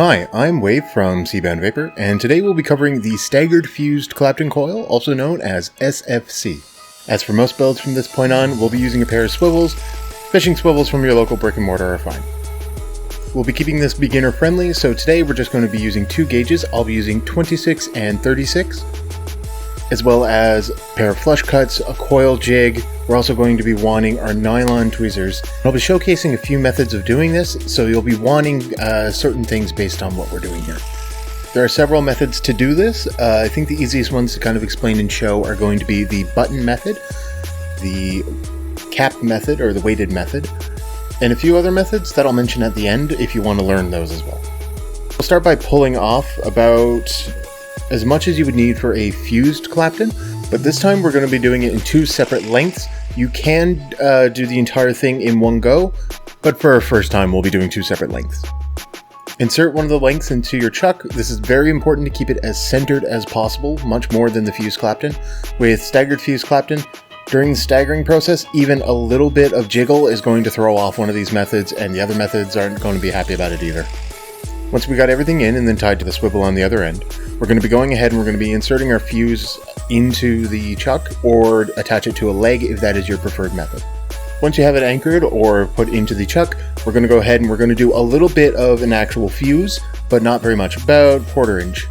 Hi, I'm Wave from C-Band Vapor, and today we'll be covering the Staggered Fused Clapton Coil, also known as SFC. As for most builds from this point on, we'll be using a pair of swivels. Fishing swivels from your local brick and mortar are fine. We'll be keeping this beginner friendly, so today we're just going to be using two gauges. I'll be using 26 and 36, as well as a pair of flush cuts, a coil jig. We're also going to be wanting our nylon tweezers. I'll be showcasing a few methods of doing this, so you'll be wanting certain things based on what we're doing here. There are several methods to do this. I think the easiest ones to kind of explain and show are going to be the button method, the cap method or the weighted method, and a few other methods that I'll mention at the end if you want to learn those as well. We'll start by pulling off about as much as you would need for a fused Clapton, but this time we're going to be doing it in two separate lengths. You can do the entire thing in one go, but for our first time we'll be doing two separate lengths. Insert one of the lengths into your chuck. This is very important to keep it as centered as possible, much more than the fused Clapton. With staggered fused Clapton, during the staggering process, even a little bit of jiggle is going to throw off one of these methods, and the other methods aren't going to be happy about it either. Once we got everything in and then tied to the swivel on the other end, we're going to be going ahead and we're going to be inserting our fuse into the chuck or attach it to a leg if that is your preferred method. Once you have it anchored or put into the chuck, we're going to go ahead and we're going to do a little bit of an actual fuse, but not very much, about 1/4 inch.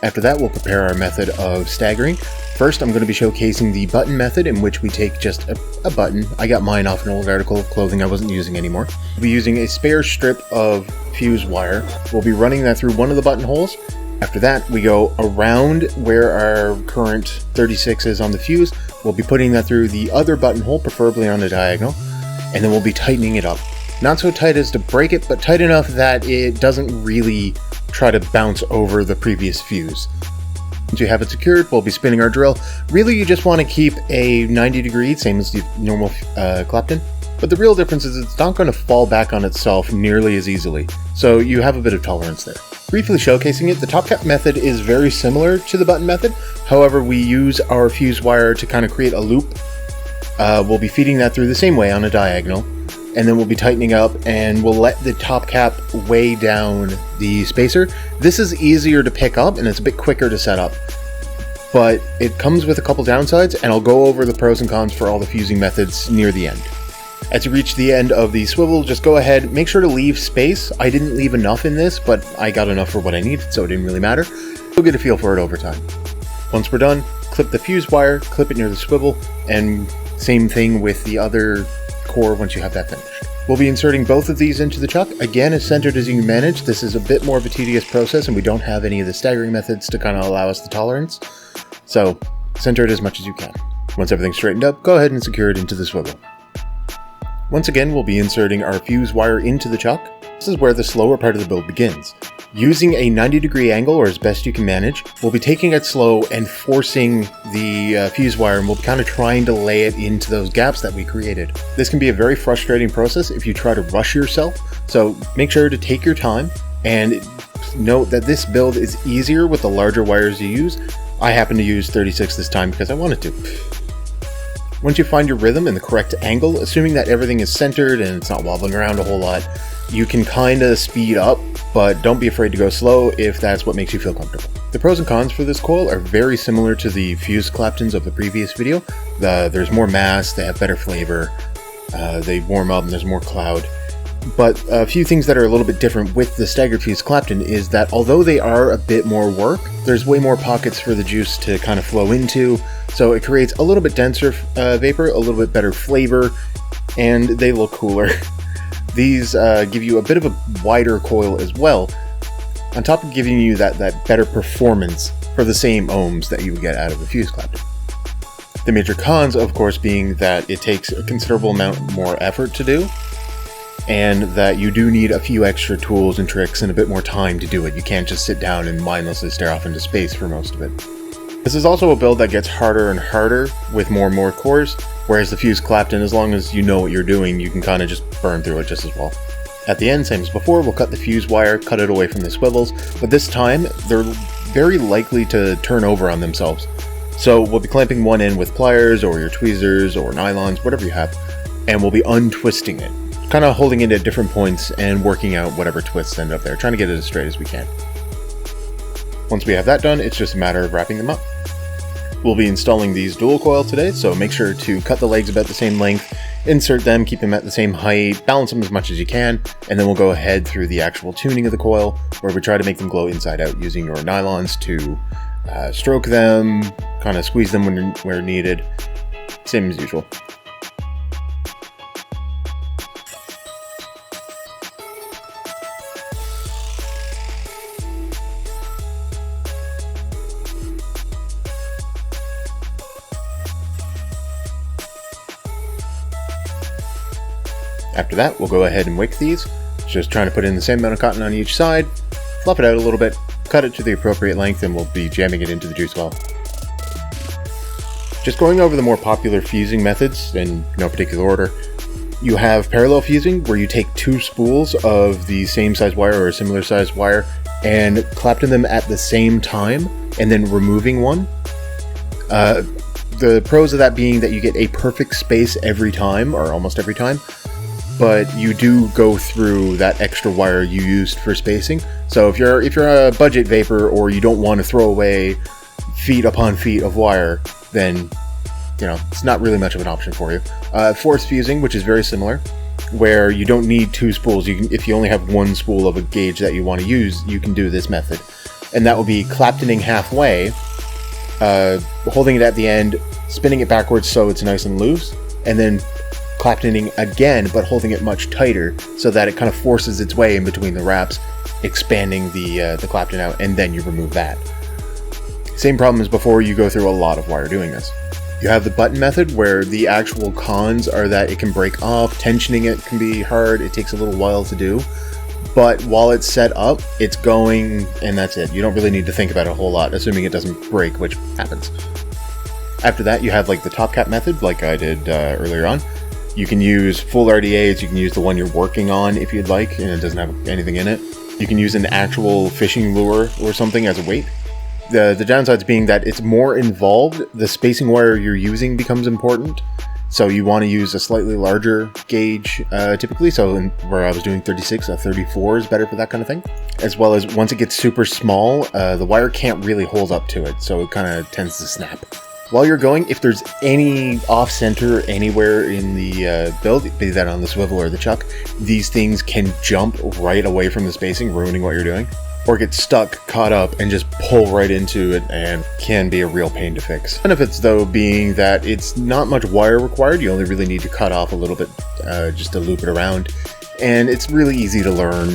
After that, we'll prepare our method of staggering. First, I'm going to be showcasing the button method, in which we take just a button. I got mine off an old article of clothing I wasn't using anymore. We'll be using a spare strip of fuse wire. We'll be running that through one of the buttonholes. After that, we go around where our current 36 is on the fuse. We'll be putting that through the other buttonhole, preferably on a diagonal, and then we'll be tightening it up. Not so tight as to break it, but tight enough that it doesn't really try to bounce over the previous fuse. Once you have it secured, we'll be spinning our drill. Really, you just want to keep a 90 degree, same as the normal Clapton. But the real difference is it's not going to fall back on itself nearly as easily, so you have a bit of tolerance there. Briefly showcasing it, the top cap method is very similar to the button method. However, we use our fuse wire to kind of create a loop. We'll be feeding that through the same way on a diagonal, and then we'll be tightening up, and we'll let the top cap weigh down the spacer. This is easier to pick up, and it's a bit quicker to set up, but it comes with a couple downsides, and I'll go over the pros and cons for all the fusing methods near the end. As you reach the end of the swivel, just go ahead, make sure to leave space. I didn't leave enough in this, but I got enough for what I needed, so it didn't really matter. You'll get a feel for it over time. Once we're done, clip the fuse wire, clip it near the swivel, and same thing with the other core once you have that finished. We'll be inserting both of these into the chuck, again as centered as you can manage. This is a bit more of a tedious process, and we don't have any of the staggering methods to kind of allow us the tolerance, so center it as much as you can. Once everything's straightened up, go ahead and secure it into the swivel. Once again, we'll be inserting our fuse wire into the chuck. This is where the slower part of the build begins. Using a 90 degree angle, or as best you can manage, we'll be taking it slow and forcing the fuse wire, and we'll be kind of trying to lay it into those gaps that we created. This can be a very frustrating process if you try to rush yourself, so make sure to take your time, and note that this build is easier with the larger wires you use. I happen to use 36 this time because I wanted to. Once you find your rhythm and the correct angle, assuming that everything is centered and it's not wobbling around a whole lot, you can kind of speed up, but don't be afraid to go slow if that's what makes you feel comfortable. The pros and cons for this coil are very similar to the fused Claptons of the previous video. There's more mass, they have better flavor, they warm up and there's more cloud. But a few things that are a little bit different with the staggered fused Clapton is that although they are a bit more work, there's way more pockets for the juice to kind of flow into, so it creates a little bit denser vapor, a little bit better flavor, and they look cooler. These give you a bit of a wider coil as well, on top of giving you that better performance for the same ohms that you would get out of a fused Clapton. The major cons, of course, being that it takes a considerable amount more effort to do, and that you do need a few extra tools and tricks and a bit more time to do it. You can't just sit down and mindlessly stare off into space for most of it. This is also a build that gets harder and harder with more and more cores, whereas the fused Clapton, as long as you know what you're doing, you can kind of just burn through it just as well. At the end, same as before, we'll cut the fuse wire, cut it away from the swivels, but this time they're very likely to turn over on themselves. So we'll be clamping one end with pliers or your tweezers or nylons, whatever you have, and we'll be untwisting it. kind of holding it at different points and working out whatever twists end up there, trying to get it as straight as we can. Once we have that done, it's just a matter of wrapping them up. We'll be installing these dual coil today, so make sure to cut the legs about the same length, insert them, keep them at the same height, balance them as much as you can, and then we'll go ahead through the actual tuning of the coil, where we try to make them glow inside out using your nylons to stroke them, kind of squeeze them where needed, same as usual. After that, we'll go ahead and wick these, just trying to put in the same amount of cotton on each side, fluff it out a little bit, cut it to the appropriate length, and we'll be jamming it into the juice well. Just going over the more popular fusing methods in no particular order, you have parallel fusing, where you take two spools of the same size wire or a similar size wire and clapton them at the same time, and then removing one. The pros of that being that you get a perfect space every time, or almost every time, but you do go through that extra wire you used for spacing. So if you're a budget vapor, or you don't want to throw away feet upon feet of wire, then it's not really much of an option for you. Force fusing, which is very similar, where you don't need two spools. If you only have one spool of a gauge that you want to use, you can do this method, and that will be claptoning halfway, holding it at the end, spinning it backwards so it's nice and loose, and then claptoning again, but holding it much tighter so that it kind of forces its way in between the wraps, expanding the clapton out, and then you remove that. Same problem as before, you go through a lot of wire doing this. You have the button method, where the actual cons are that it can break off, tensioning it can be hard, it takes a little while to do, but while it's set up, it's going, and that's it. You don't really need to think about it a whole lot, assuming it doesn't break, which happens. After that, you have like the top cap method, like I did earlier on. You can use full RDAs, you can use the one you're working on if you'd like, and it doesn't have anything in it. You can use an actual fishing lure or something as a weight. The downsides being that it's more involved, the spacing wire you're using becomes important, so you want to use a slightly larger gauge typically, so where I was doing 36, a 34 is better for that kind of thing. As well as once it gets super small, the wire can't really hold up to it, so it kind of tends to snap. While you're going, if there's any off-center anywhere in the build, be that on the swivel or the chuck, these things can jump right away from the spacing, ruining what you're doing, or get stuck, caught up, and just pull right into it, and can be a real pain to fix. Benefits, though, being that it's not much wire required. You only really need to cut off a little bit just to loop it around, and it's really easy to learn.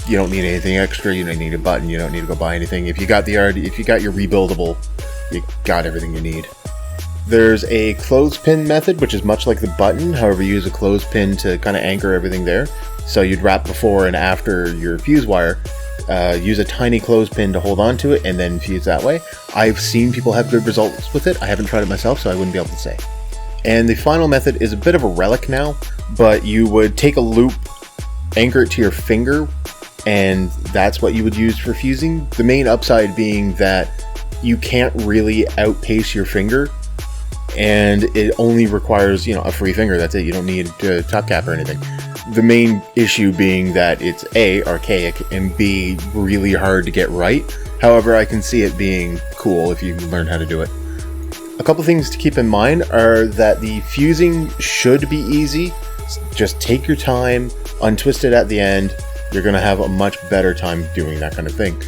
You don't need anything extra. You don't need a button. You don't need to go buy anything. If you got your rebuildable, you got everything you need. There's a clothespin method, which is much like the button. However, you use a clothespin to kind of anchor everything there. So you'd wrap before and after your fuse wire, use a tiny clothespin to hold on to it, and then fuse that way. I've seen people have good results with it. I haven't tried it myself, so I wouldn't be able to say. And the final method is a bit of a relic now, but you would take a loop, anchor it to your finger, and that's what you would use for fusing. The main upside being that you can't really outpace your finger, and it only requires, a free finger. That's it. You don't need a top cap or anything. The main issue being that it's A, archaic, and B, really hard to get right. However, I can see it being cool if you learn how to do it. A couple things to keep in mind are that the fusing should be easy. Just take your time, untwist it at the end. You're going to have a much better time doing that kind of thing.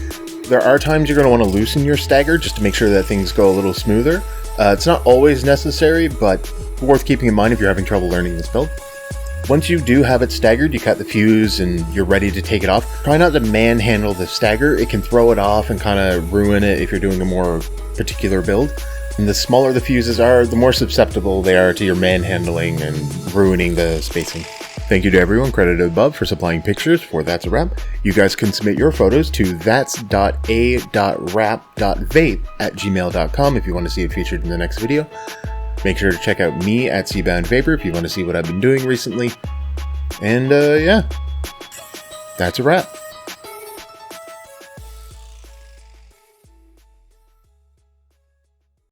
There are times you're going to want to loosen your stagger just to make sure that things go a little smoother. It's not always necessary, but worth keeping in mind if you're having trouble learning this build. Once you do have it staggered, you cut the fuse and you're ready to take it off. Try not to manhandle the stagger. It can throw it off and kind of ruin it if you're doing a more particular build. And the smaller the fuses are, the more susceptible they are to your manhandling and ruining the spacing. Thank you to everyone credited above for supplying pictures for That's a Wrap. You guys can submit your photos to thats.a.wrap.vape@gmail.com if you want to see it featured in the next video. Make sure to check out me at Seabound Vapor if you want to see what I've been doing recently. And yeah, that's a wrap.